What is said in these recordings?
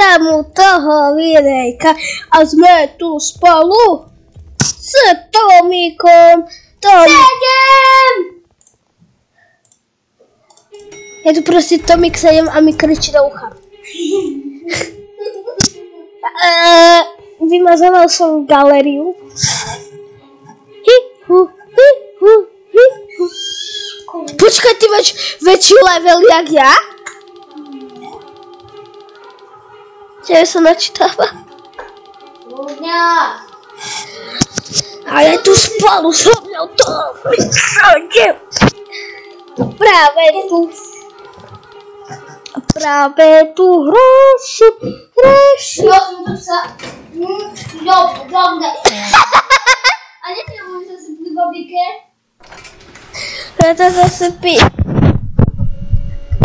tému toho videjka a sme tu spolu s Tomíkom. 7! Je tu prostě Tomík 7 a mi kričí do ucha. Vymazoval som galériu. Počkaj, ty máš väčší level jak ja? Tebe sa načítáva. Ale tu spolu so mnou to práve tu hroši. Ja som tu sa... A netreba sa sypli babike? Preto zase pí.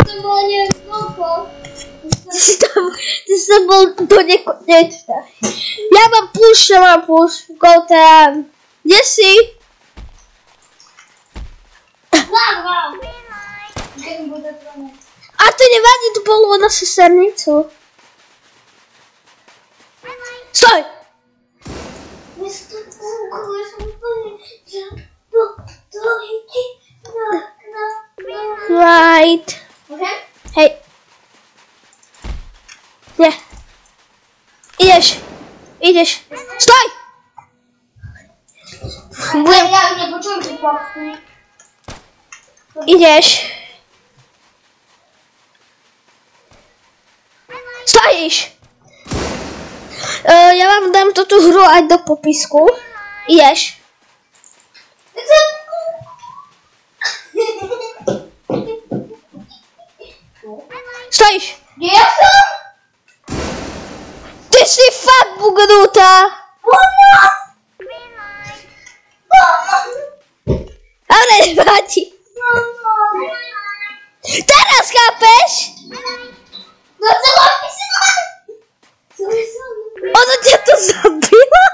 To bolo neviem koľko. Ty som bol do nekonečna. Ja mám pušku, Goten. Kde si? Wow. A to nevadí, to bolo na sesternicu. Stoj! Right. Okay? Hej. Nie. Ideš. Stoj! Ja už nepočujem tie popky. Ideš. Stojíš. Ja vám dám túto hru aj do popisku. Ideš. Stojíš. Kde ja som? Ty si fakt bugnutá. Ale nevadí. Teraz chápeš? No co mám písať? Ono ťa to zabilo.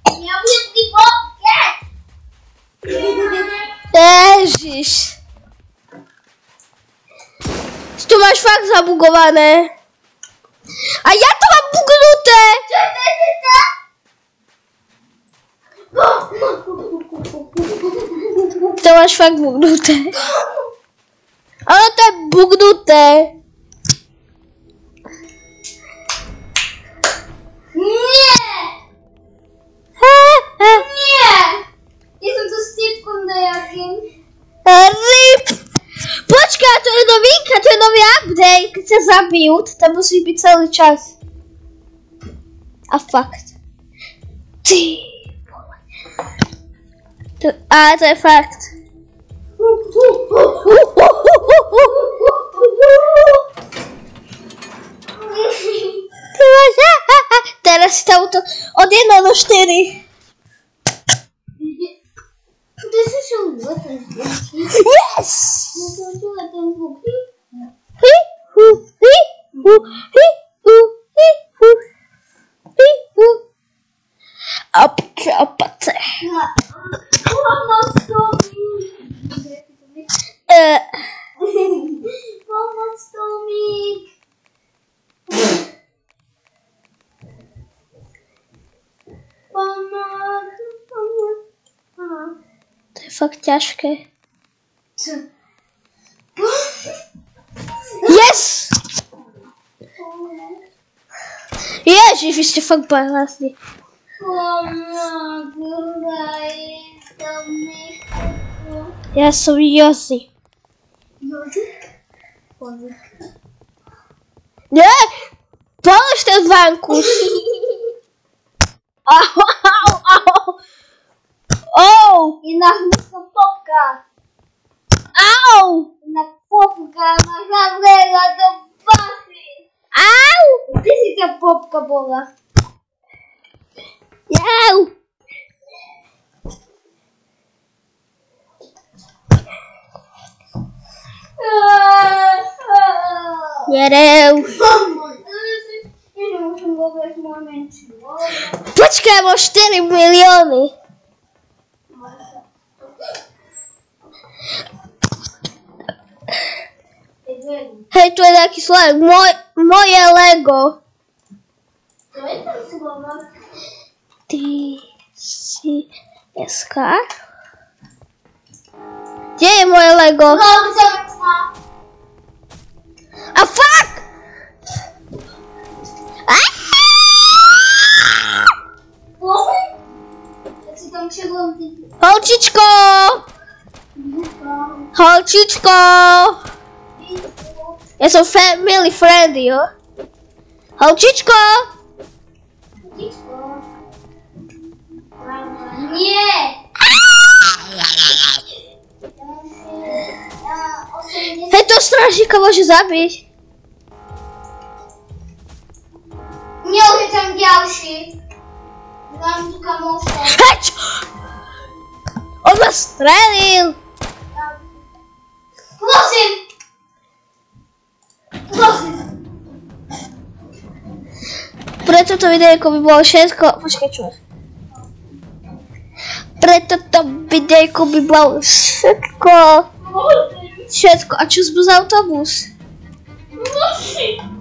Ja budem ty popke. Ježiš. Tu máš fakt zabugované. A ja to mám bugnuté. To máš fakt bugnuté. Ono to je bugnuté. Nie! Nie! Ja som tu s typkom nejakým. RIP. Počkaj, to je novinka, to je nový update. Keď ťa zabijú, to tam musí byť celý čas. A fakt. Ty vole. Ale to je fakt. Teraz si tam to od 1 do 4. Ty si šel ten zvuk. Yes! No to čula ten zvuk. Občapace. Pomoc Tomík. Pomoc. To je fakt ťažké. Yes! Ježiš, vy ste fakt bajlásni. Ja som Josi. Nie! Polož ten vankuš. Au! Inak hnusná popka. Au! Inak popka ma zavlela do basy. Au! Kde si tá popka bola? Jau! Jerev. Počkaj, mám 4 milióny. Hej, tu je nejaký slovek. Moje Lego. To je ten slovak. Ty si dneska. Kde je moje Lego? A fuck! Holčičko! Holčičko! Ja som family friend, jo? Holčičko! Nie! Hej, to strážnika môže zabiť. Nie, už je tam ďalší. Mám tu kamoša. Heč! On ma strelil! Prosím! Prosím! Pre toto videjko by bolo všetko... Počkaj, čo? Pre toto videjko by bolo všetko... Všetko. A čo z autobus? Prosím!